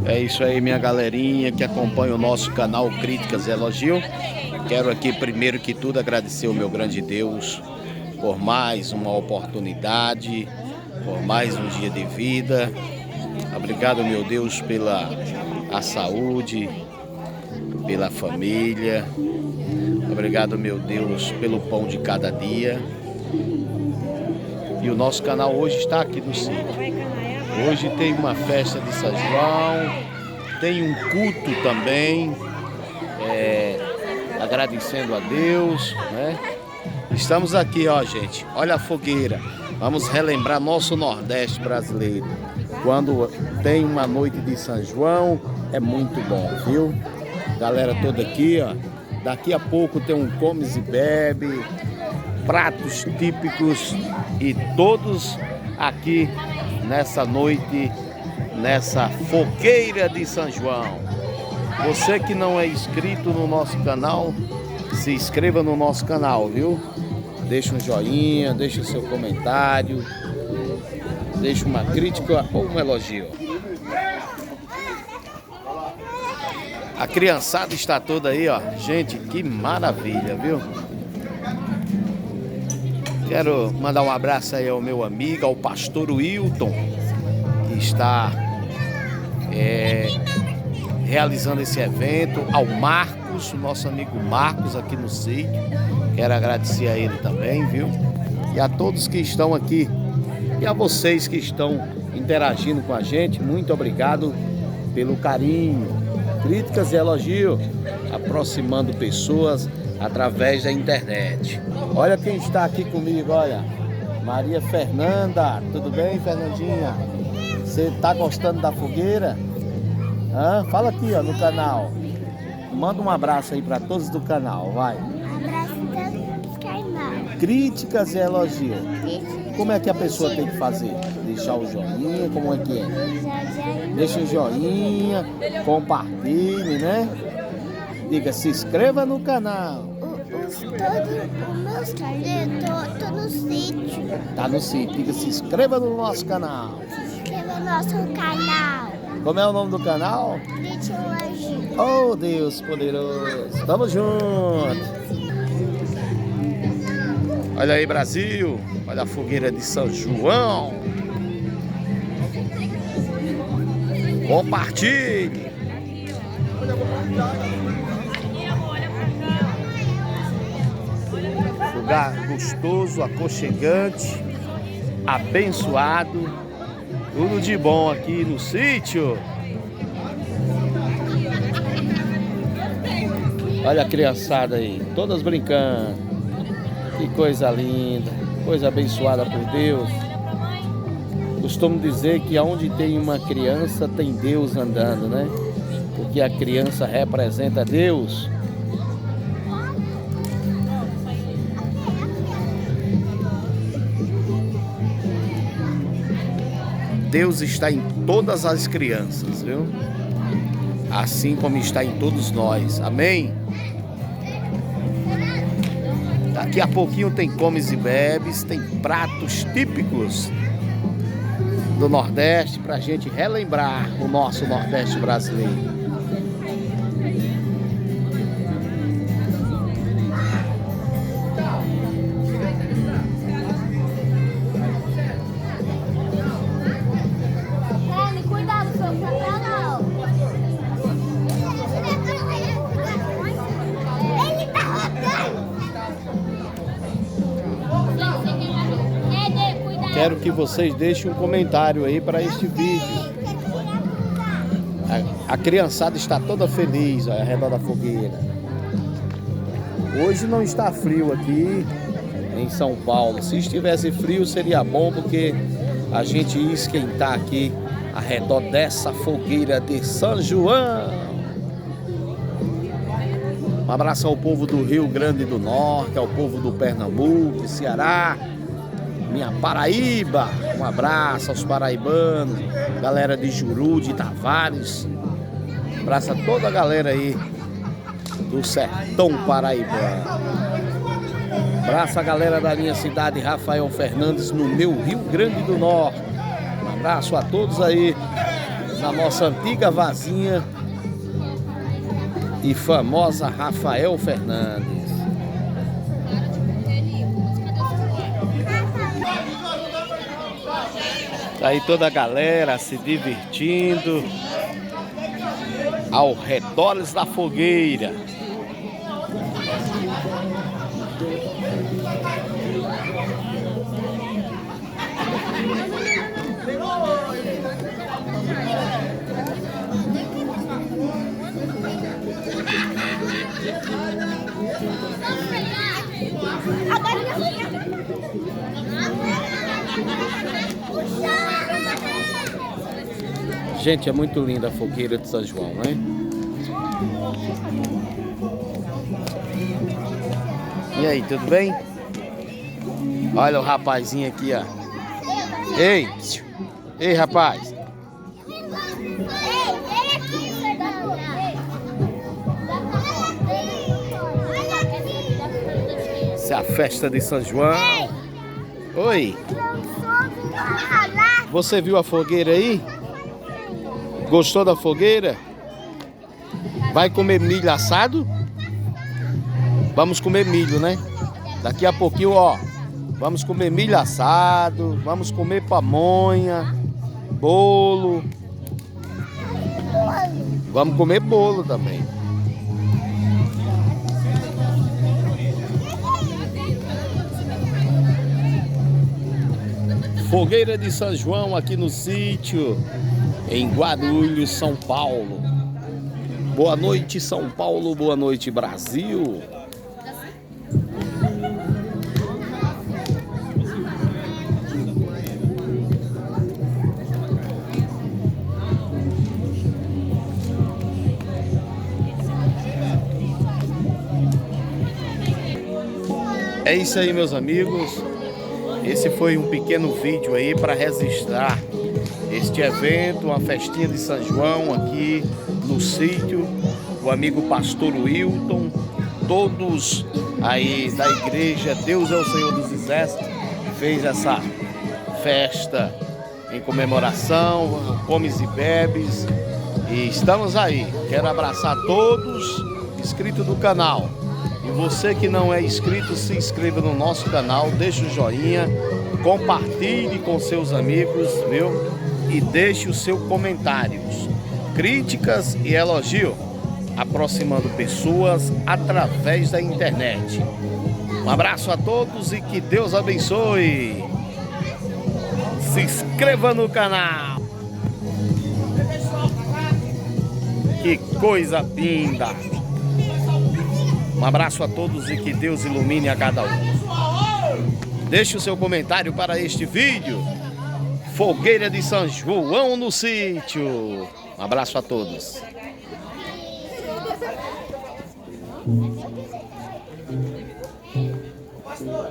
É isso aí, minha galerinha que acompanha o nosso canal Críticas e Elogio. Quero aqui, primeiro que tudo, agradecer o meu grande Deus por mais uma oportunidade, por mais um dia de vida. Obrigado, meu Deus, pela saúde, pela família. Obrigado, meu Deus, pelo pão de cada dia. E o nosso canal hoje está aqui no sítio. Hoje tem uma festa de São João, tem um culto também, agradecendo a Deus, né? Estamos aqui, ó, gente, olha a fogueira. Vamos relembrar nosso Nordeste brasileiro. Quando tem uma noite de São João, é muito bom, viu? Galera toda aqui, ó. Daqui a pouco tem um comes e bebe, pratos típicos e todos aqui nessa noite, nessa fogueira de São João. Você que não é inscrito no nosso canal, se inscreva no nosso canal, viu? Deixa um joinha, deixa o seu comentário, deixa uma crítica ou um elogio. A criançada está toda aí, ó. Gente, que maravilha, viu? Quero mandar um abraço aí ao meu amigo, ao pastor Wilton, que está realizando esse evento, ao Marcos, o nosso amigo Marcos aqui no sítio. Quero agradecer a ele também, viu? E a todos que estão aqui e a vocês que estão interagindo com a gente, muito obrigado pelo carinho. Críticas e elogio, aproximando pessoas através da internet. Olha quem está aqui comigo, olha. Maria Fernanda, tudo bem, Fernandinha? Você está gostando da fogueira? Fala aqui, ó, no canal. Manda um abraço aí para todos do canal, vai. Abraço do canal. Críticas e elogio. Como é que a pessoa tem que fazer? Deixar o joinha, como é que é? Deixa o joinha, compartilhe, né? Diga, se inscreva no canal. O meu inscrito, tô no sítio. Tá no sítio. Diga, se inscreva no nosso canal. Se inscreva no nosso canal. Como é o nome do canal? Crítica e elogio. Oh, Deus poderoso. Tamo junto. Olha aí, Brasil. Olha a fogueira de São João. Compartilhe. Lugar gostoso, aconchegante, abençoado. Tudo de bom aqui no sítio. Olha a criançada aí, todas brincando. Que coisa linda, coisa abençoada por Deus. Costumo dizer que onde tem uma criança tem Deus andando, né? Porque a criança representa Deus. Deus está em todas as crianças, viu? Assim como está em todos nós. Amém? Daqui a pouquinho tem comes e bebes, tem pratos típicos do Nordeste para a gente relembrar o nosso Nordeste brasileiro. Cuidado, seu canal. Ele tá rodando. Quero que vocês deixem um comentário aí para este vídeo. A criançada está toda feliz, ó, ao redor da fogueira. Hoje não está frio aqui em São Paulo. Se estivesse frio seria bom, porque a gente ia esquentar aqui ao redor dessa fogueira de São João. Um abraço ao povo do Rio Grande do Norte, ao povo do Pernambuco, Ceará, minha Paraíba. Um abraço aos paraibanos, galera de Juru, de Tavares. Um abraço a toda a galera aí do sertão paraibano. Um abraço a galera da minha cidade, Rafael Fernandes, no meu Rio Grande do Norte. Um abraço a todos aí na nossa antiga vasinha e famosa Rafael Fernandes. Tá aí toda a galera se divertindo ao redor da fogueira. Gente, é muito linda a fogueira de São João, né? E aí, tudo bem? Olha o rapazinho aqui, ó. Ei! Ei, rapaz! Essa é a festa de São João. Oi! Você viu a fogueira aí? Gostou da fogueira? Vai comer milho assado? Vamos comer milho, né? Daqui a pouquinho, ó. Vamos comer milho assado. Vamos comer pamonha. Bolo. Vamos comer bolo também. Fogueira de São João aqui no sítio, em Guarulhos, São Paulo. Boa noite, São Paulo. Boa noite, Brasil. É isso aí, meus amigos. Esse foi um pequeno vídeo aí para registrar este evento, uma festinha de São João aqui no sítio. O amigo pastor Wilton, todos aí da igreja Deus é o Senhor dos Exércitos, fez essa festa em comemoração, comes e bebes. E estamos aí. Quero abraçar todos inscritos do canal. E você que não é inscrito, se inscreva no nosso canal, deixe o joinha, compartilhe com seus amigos, viu? E deixe os seus comentários, críticas e elogio, aproximando pessoas através da internet. Um abraço a todos e que Deus abençoe. Se inscreva no canal. Que coisa linda. Um abraço a todos e que Deus ilumine a cada um. Deixe o seu comentário para este vídeo. Fogueira de São João no sítio. Um abraço a todos. Pastor.